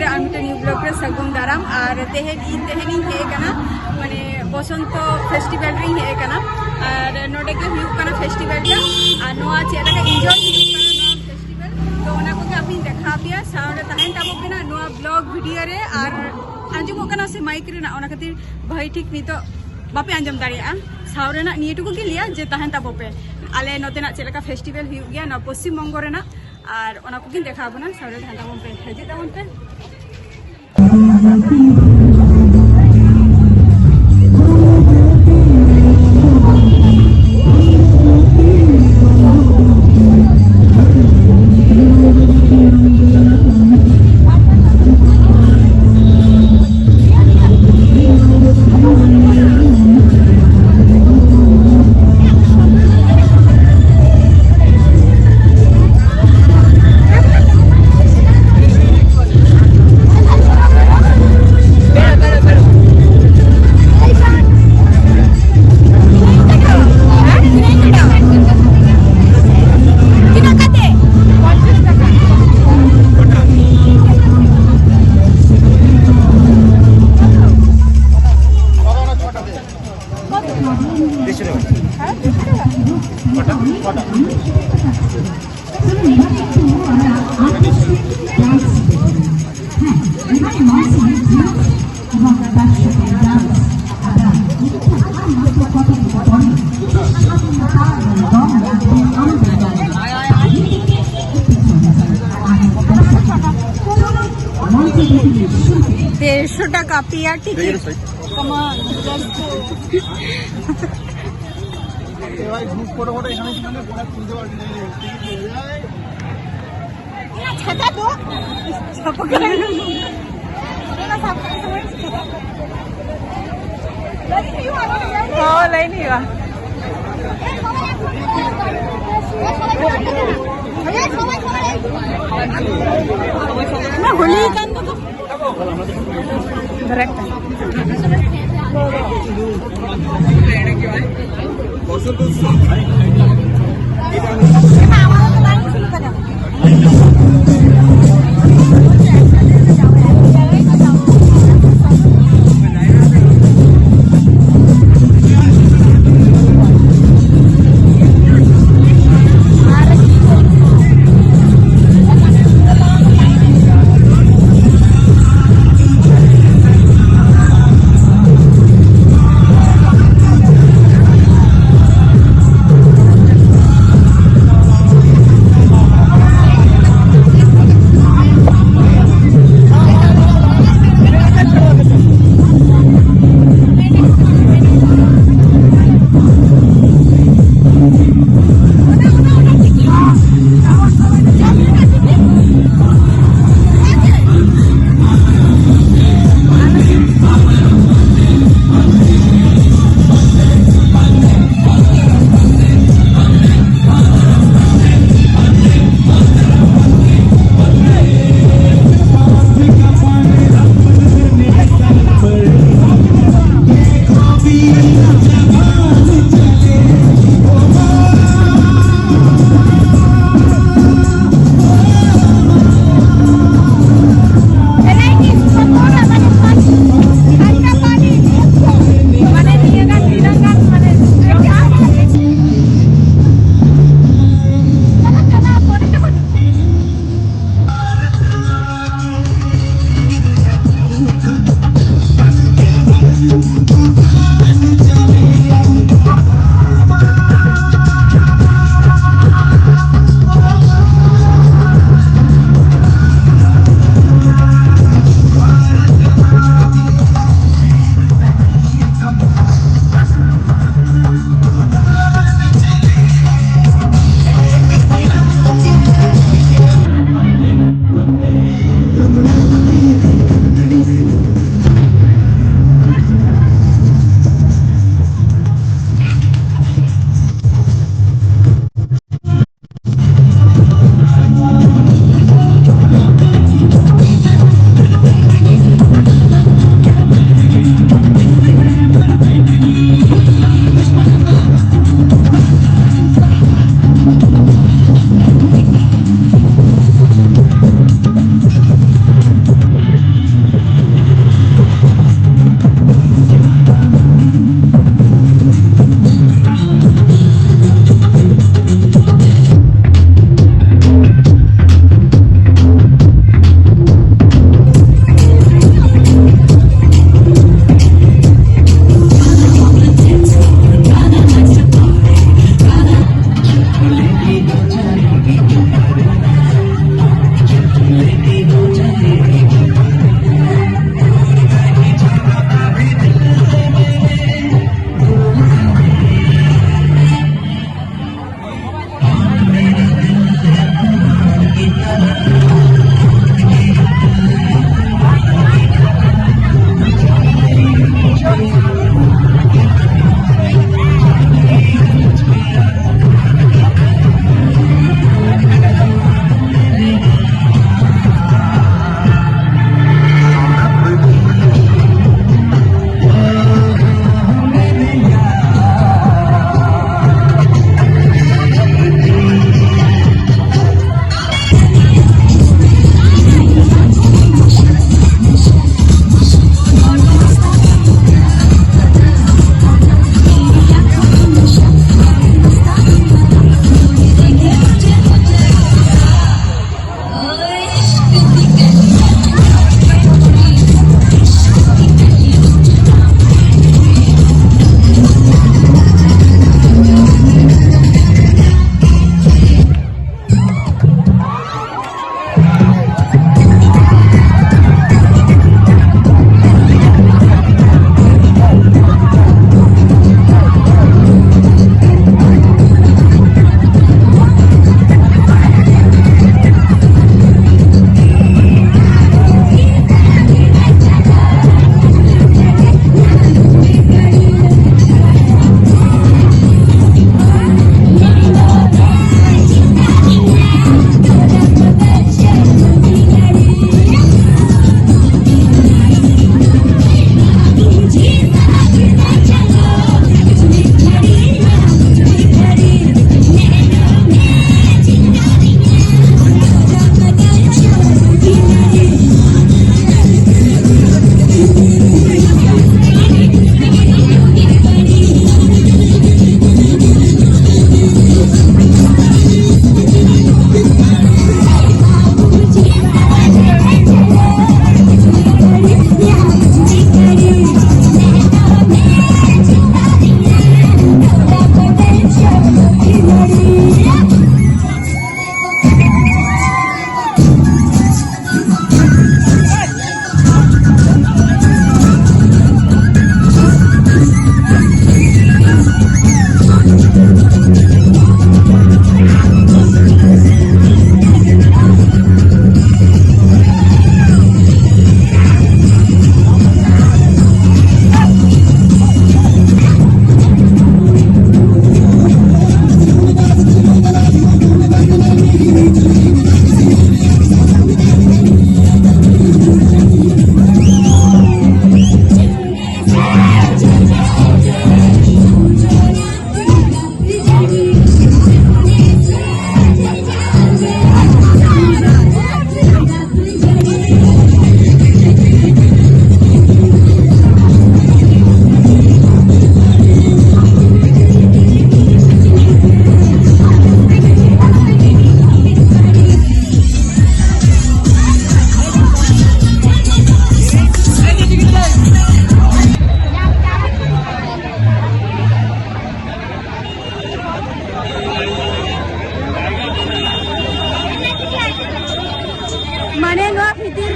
ᱟᱨ ᱢᱤᱫᱴᱮᱱ New blog ᱨᱮ ᱥᱟᱹᱜᱩᱱ ᱫᱟᱨᱟᱢ ᱟᱨ ᱛᱮᱦᱮᱧᱤᱧ ᱦᱮᱡ ᱟᱠᱟᱱᱟ ᱢᱟᱱᱮ ᱵᱚᱥᱚᱱᱛᱚ ᱯᱷᱮᱥᱴᱤᱵᱮᱞ ᱨᱤᱧ ᱦᱮᱡ ᱟᱠᱟᱱᱟ ᱟᱨ ᱱᱚᱰᱮ ᱜᱮ ᱦᱩᱭᱩᱜ ᱠᱟᱱᱟ ᱯᱷᱮᱥᱴᱤᱵᱮᱞ ᱴᱟ ᱟᱨ ᱱᱚᱣᱟ ᱪᱮᱫ ᱞᱮᱠᱟ ᱤᱱᱡᱚᱭ ᱦᱩᱭᱩᱜ ᱠᱟᱱᱟ ᱱᱚᱣᱟ ᱯᱷᱮᱥᱴᱤᱵᱮᱞ ᱛᱚ ᱚᱱᱟ ᱠᱚᱜᱮ ᱟᱯᱮᱧ ᱫᱮᱠᱷᱟᱣ ᱯᱮᱭᱟ ᱥᱟᱶᱨᱮ ᱛᱟᱦᱮᱱ ᱛᱟᱵᱚᱱ ᱯᱮ ᱱᱚᱣᱟ ᱵᱞᱚᱜ ᱵᱷᱤᱰᱤᱭᱳ ᱨᱮ ᱟᱨ ᱟᱸᱡᱚᱢᱚᱜ ᱠᱟᱱᱟ ᱥᱮ ᱢᱟइक ᱨᱮᱱᱟᱜ ᱚᱱᱟ ᱠᱷᱟᱹᱛᱤᱨ ᱵᱷᱟᱹᱜᱤ ᱴᱷᱤᱠ ᱱᱤᱛᱚᱜ ᱵᱟᱯᱮ ᱟᱸᱡᱚᱢ ᱫᱟᱲᱮᱭᱟᱜᱼᱟ ᱥᱟᱶ ᱨᱮᱱᱟᱜ ᱱᱤᱭᱟᱹ ᱴᱩᱠᱩ ᱜᱮ ᱞᱟᱹᱭᱟ ᱡᱮ ᱛᱟᱦᱮᱱ ᱛᱟᱵᱚ ᱯᱮ ᱟᱞᱮ ᱱᱚᱛᱮᱱᱟᱜ ᱪᱮᱫ ᱞᱮᱠᱟ ᱯᱷᱮᱥᱴᱤᱵᱮᱞ ᱦᱩᱭᱩᱜ ᱜᱮᱭᱟ ᱱᱚᱣᱟ ᱯᱚᱥᱪᱤᱢ ᱵᱚᱝᱜᱚ ᱨᱮᱱᱟᱜ ᱟᱨ ᱚᱱᱟ ᱠᱚᱜᱮᱧ ᱫᱮᱠᱷᱟᱣ ᱵᱚᱱᱟ ᱥᱟᱶᱨᱮ ᱛᱟᱦᱮᱱ ᱛᱟᱵᱚᱱ ᱯᱮ ᱦᱤᱡᱩᱜ ᱛᱟᱵᱚᱱ ᱯᱮ টাকা পিয়ার টিকিট কমান জাস্ট ভাই গ্রুপ ফটো এখানে কিনে বড় তুলতে পারবি না টিকিট হয়ে যায় না ছাতা তো সব করে না সব করে লাইন নিবা না হলি কান তো Correcto.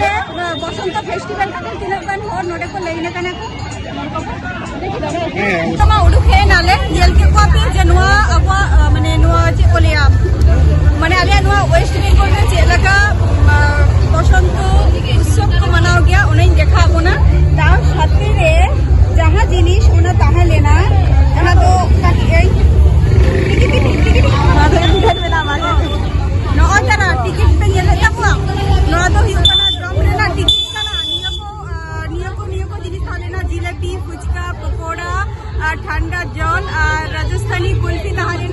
ᱨᱮ ᱵᱚᱥᱚᱱᱛᱚ ᱯᱷᱮᱥᱴᱤᱵᱮᱞ ᱠᱷᱟᱹᱛᱤᱨ ᱛᱤᱱᱟᱹᱜ ᱜᱟᱱ ᱦᱚᱲ ᱱᱚᱰᱮ ᱠᱚ ᱞᱟᱹᱭ ᱠᱟᱱᱟ ᱠᱚ ᱛᱚᱢᱟ उडुक ᱦᱮᱡ ᱱᱟᱞᱮ ᱧᱮᱞ ᱠᱮᱫ ᱠᱚᱣᱟ ᱯᱮ ᱡᱮ ᱱᱚᱣᱟ ᱟᱵᱚᱣᱟᱜ ᱢᱟᱱᱮ ᱱᱚᱣᱟ ᱪᱮᱫ ᱠᱚ ᱞᱟᱹᱭᱟ ᱢᱟᱱᱮ ᱟᱞᱮᱭᱟᱜ ᱱᱚᱣᱟ ᱳᱭᱮᱥᱴ ᱵᱮᱝᱜᱚᱞ ᱨᱮ ᱪᱮᱫ ᱞᱮᱠᱟ বসন্ত উৎসব ᱠᱚ ᱢᱟᱱᱟᱣ ᱜᱮᱭᱟ ᱚᱱᱟᱧ ᱫᱮᱠᱷᱟᱣ ᱵᱚᱱᱟ তার সাথে রে ᱡᱟᱦᱟᱸ ᱡᱤᱱᱤᱥ ᱚᱱᱟ ᱛᱟᱦᱮᱸ ᱞᱮᱱᱟ ᱚᱱᱟ ᱫᱚ ᱠᱟᱹᱴᱤᱡ ᱴᱤᱠᱤᱴ ᱱᱚᱜᱼᱚᱭ ᱛᱟᱨᱟ ᱴᱤᱠᱤᱴ ᱯᱮ ᱧᱮᱞᱮᱫ ᱛᱟᱠᱚᱣᱟ ᱱᱚᱣᱟ ᱫᱚ ᱦᱩᱭᱩᱜ ᱠᱟᱱᱟ ᱡᱚᱢ ᱨᱮᱱᱟᱜ ᱴᱤᱠᱤᱴ ᱠᱟᱱᱟ ᱱᱤᱭᱟᱹ ᱠᱚ ᱡᱤᱱᱤᱥ ᱛᱟᱦᱮᱸ ᱞᱮᱱᱟ জিলেপি ফুচকা পকোড়া আর ঠান্ডা জল আর রাজস্থানি কুলফি তাহলে